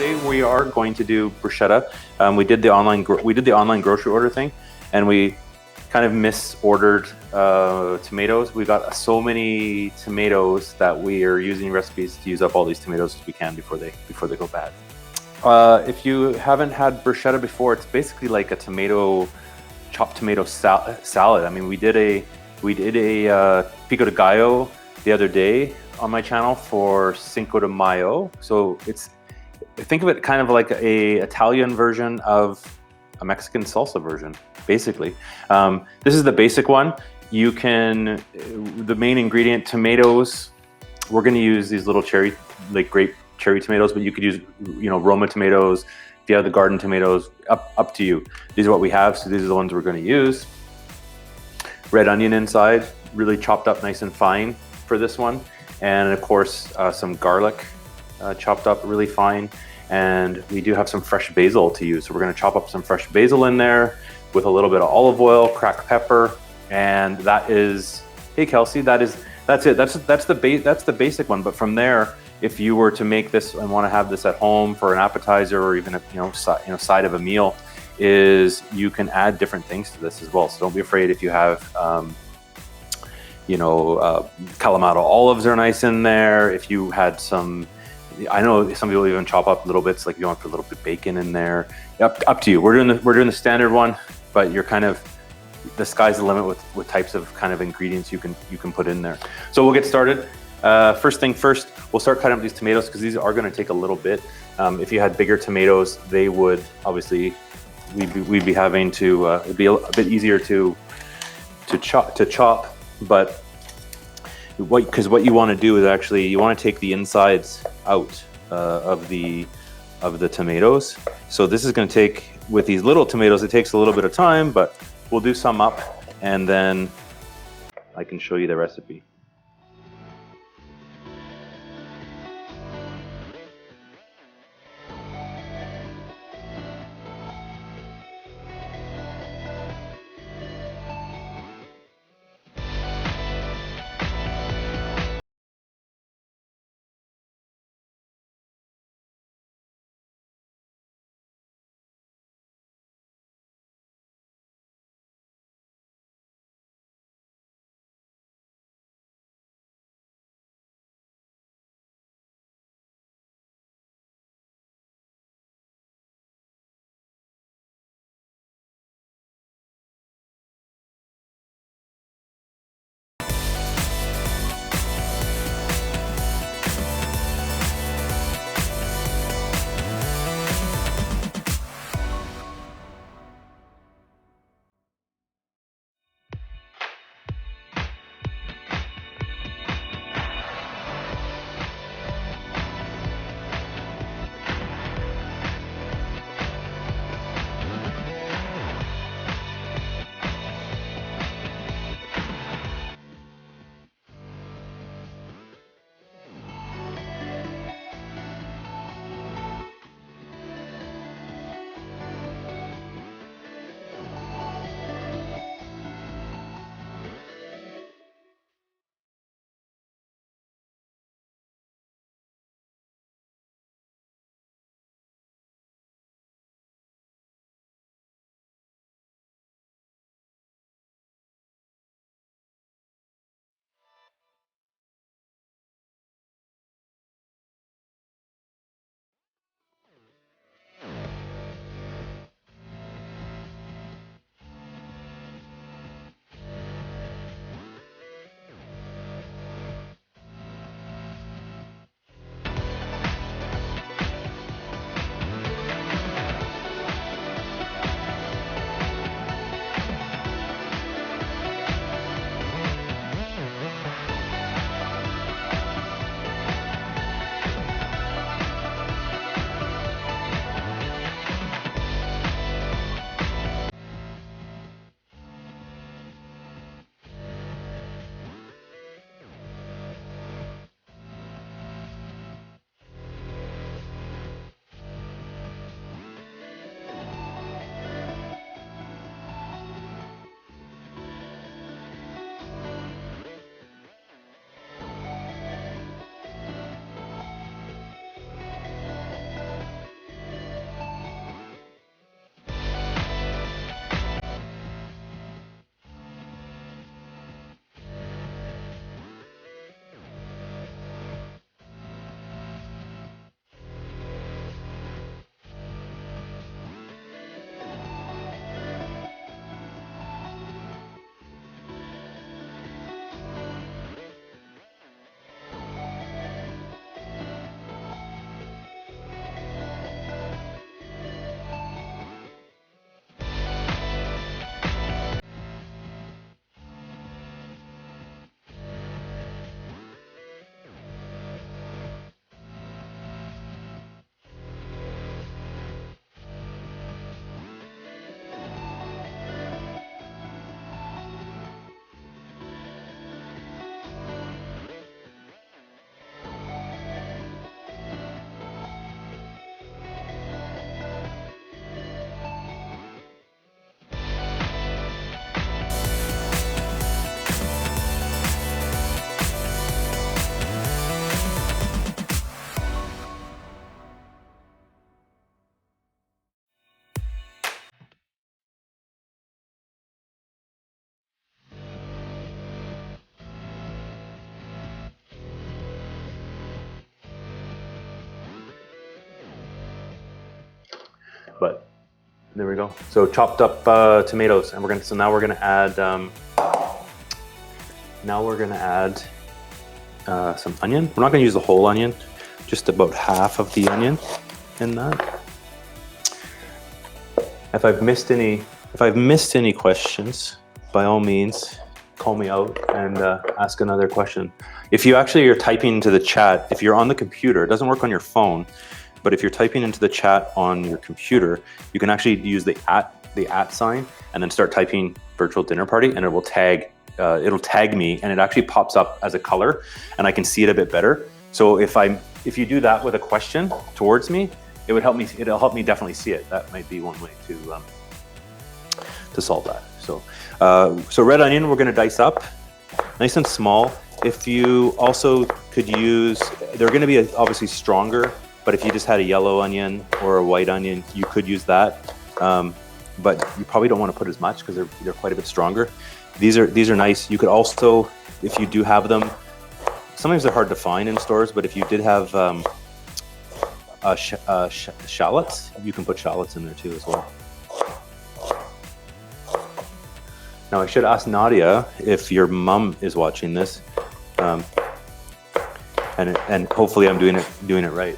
Today we are going to do bruschetta. We did the online grocery order thing, and we kind of misordered tomatoes. We got so many tomatoes that we are using recipes to use up all these tomatoes as we can before they go bad. If you haven't had bruschetta before, it's basically like a chopped tomato salad. I mean, we did a pico de gallo the other day on my channel for Cinco de Mayo. So think of it kind of like a Italian version of a Mexican salsa version, basically. This is the basic one. The main ingredient, tomatoes. We're going to use these little grape cherry tomatoes, but you could use, Roma tomatoes. If you have the garden tomatoes, up to you. These are what we have, so these are the ones we're going to use. Red onion inside, really chopped up nice and fine for this one. And of course, some garlic chopped up really fine. And we do have some fresh basil to use. So we're gonna chop up some fresh basil in there with a little bit of olive oil, cracked pepper. And that is, hey Kelsey, that's it. That's the basic one. But from there, if you were to make this and wanna have this at home for an appetizer or even a side of a meal, is you can add different things to this as well. So don't be afraid if you have, Kalamata olives are nice in there. If you had some, I know some people even chop up little bits, like you want to put a little bit of bacon in there. Up to you. We're doing the standard one, but you're kind of, the sky's the limit with types of kind of ingredients you can put in there. So we'll get started. First thing first, we'll start cutting up these tomatoes because these are going to take a little bit. If you had bigger tomatoes, they would obviously, we'd be having to, it'd be a bit easier to chop, but what you want to do is actually you want to take the insides out of the tomatoes. So this is going to take, with these little tomatoes, it takes a little bit of time, but we'll do some up and then I can show you the recipe. but there we go. So chopped up tomatoes, and now we're gonna add some onion. We're not gonna use the whole onion, just about half of the onion in that. If I've missed any questions, by all means, call me out and ask another question. If you actually are typing into the chat, if you're on the computer, it doesn't work on your phone, but if you're typing into the chat on your computer, you can actually use the at sign and then start typing virtual dinner party, and it will tag it'll tag me, and it actually pops up as a color, and I can see it a bit better. So if you do that with a question towards me, it'll help me definitely see it. That might be one way to solve that. So red onion we're gonna dice up nice and small. If you also could use, they're gonna be obviously stronger, but if you just had a yellow onion or a white onion, you could use that. But you probably don't want to put as much because they're quite a bit stronger. These are nice. You could also, if you do have them, sometimes they're hard to find in stores, but if you did have shallots, you can put shallots in there too as well. Now I should ask Nadia if your mom is watching this, and hopefully I'm doing it right.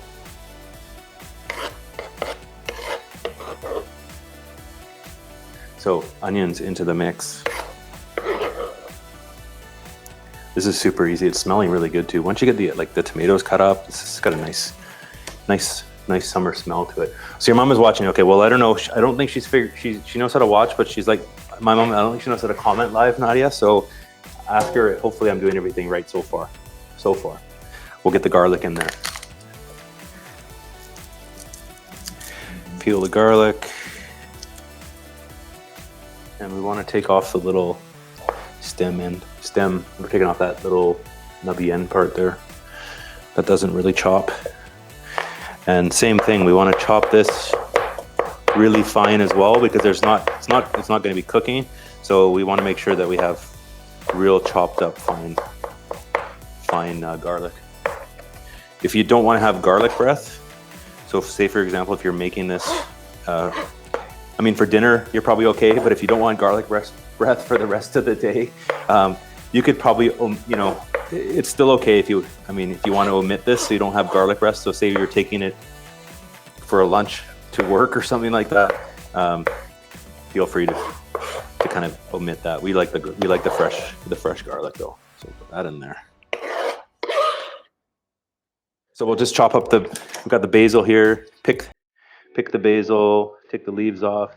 So onions into the mix. This is super easy. It's smelling really good too. Once you get the tomatoes cut up, it's got a nice summer smell to it. So your mom is watching. Okay, well I don't know. I don't think she's figured. She knows how to watch, but she's like my mom. I don't think she knows how to comment live, Nadia. So ask her. Hopefully I'm doing everything right so far. We'll get the garlic in there. Peel the garlic. And we want to take off the little stem. We're taking off that little nubby end part there. That doesn't really chop. And same thing, we want to chop this really fine as well, because it's not going to be cooking. So we want to make sure that we have real chopped up fine garlic. If you don't want to have garlic breath, so say for example, if you're making this, I mean, for dinner, you're probably okay, but if you don't want garlic breath for the rest of the day, you could probably, it's still okay if you want to omit this so you don't have garlic breath. So say you're taking it for a lunch to work or something like that, feel free to kind of omit that. We like the fresh garlic though, so put that in there. So we'll just chop up we've got the basil here. Pick the basil, take the leaves off.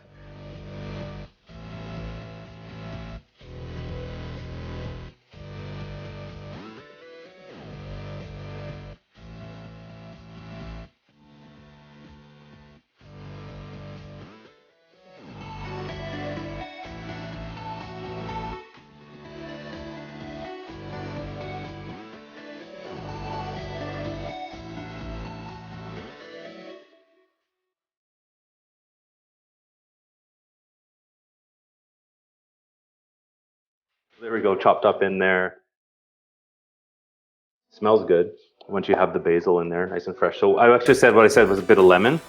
There we go, chopped up in there. Smells good once you have the basil in there, nice and fresh. So I actually said what I said was a bit of lemon,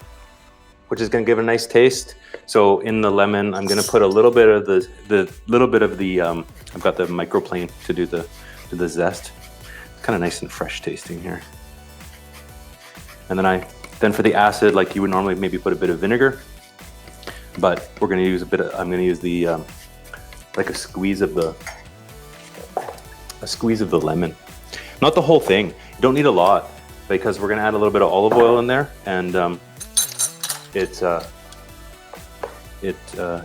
which is going to give a nice taste. So in the lemon, I'm going to put a little bit of I've got the microplane to do the zest. It's kind of nice and fresh tasting here. And then for the acid, like you would normally maybe put a bit of vinegar, but we're going to use I'm going to use the like a squeeze of the lemon. Not the whole thing. You don't need a lot, because we're gonna add a little bit of olive oil in there, and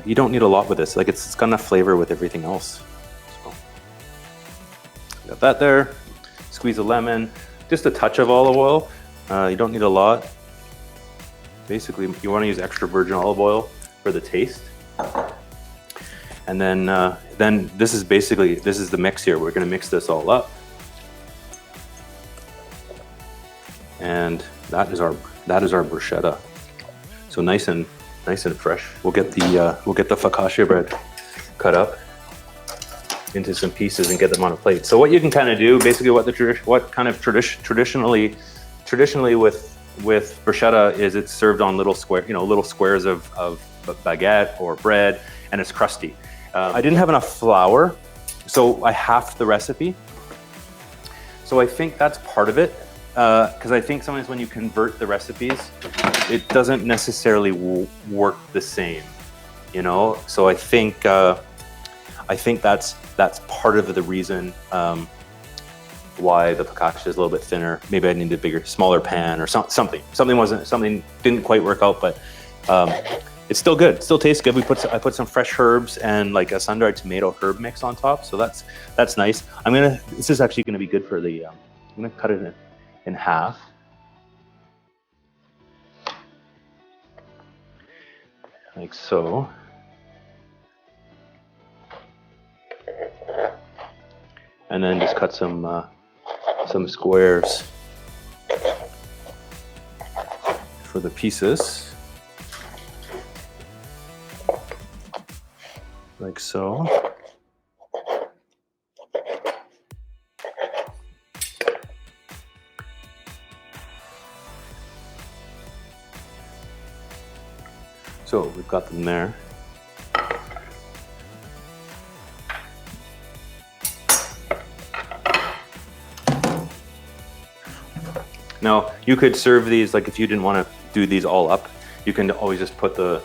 you don't need a lot with this. Like it's got enough flavor with everything else. So got that there. Squeeze a lemon, just a touch of olive oil. You don't need a lot. Basically, you want to use extra virgin olive oil for the taste. And then this is the mix here. We're gonna mix this all up. And that is our bruschetta. So nice and fresh. We'll get the focaccia bread cut up into some pieces and get them on a plate. So what you can kind of do, basically, traditionally with with bruschetta is it's served on little squares of baguette or bread, and it's crusty. I didn't have enough flour, so I halved the recipe. So I think that's part of it, because I think sometimes when you convert the recipes, it doesn't necessarily work the same, you know. So I think that's part of the reason why the focaccia is a little bit thinner. Maybe I needed a bigger, smaller pan or something. Something didn't quite work out, but it's still good. It still tastes good. I put some fresh herbs and like a sun-dried tomato herb mix on top, so that's nice. This is actually gonna be good for the. I'm gonna cut it in half. Like so. And then just cut some squares for the pieces. Like so. So we've got them there. Now you could serve these, like if you didn't want to do these all up, you can always just put the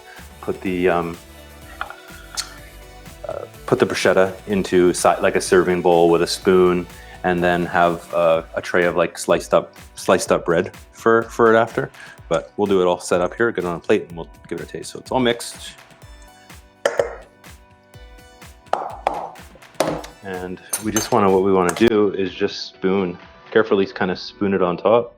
bruschetta into like a serving bowl with a spoon, and then have a tray of like sliced up bread for it after. But we'll do it all set up here, get it on a plate, and we'll give it a taste. So it's all mixed. And what we want to do is just carefully kind of spoon it on top.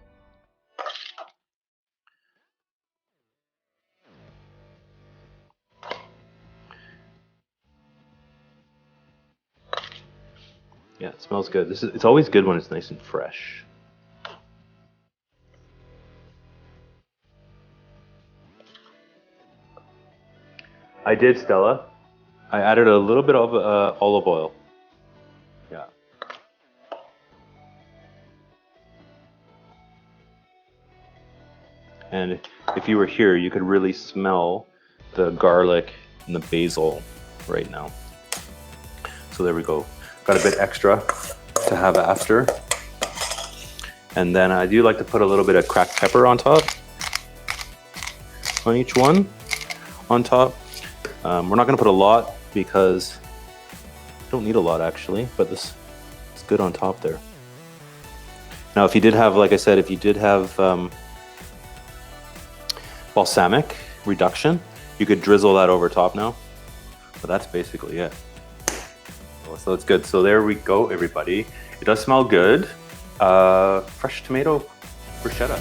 Yeah, it smells good. It's always good when it's nice and fresh. I did, Stella. I added a little bit of olive oil. Yeah. And if you were here, you could really smell the garlic and the basil right now. So there we go. Got a bit extra to have after. And then I do like to put a little bit of cracked pepper on top. On each one. On top. We're not going to put a lot because I don't need a lot actually, but it's good on top there. Now if you did have, like I said, balsamic reduction, you could drizzle that over top now, but that's basically it. So it's good. So there we go, everybody. It does smell good. Fresh tomato bruschetta.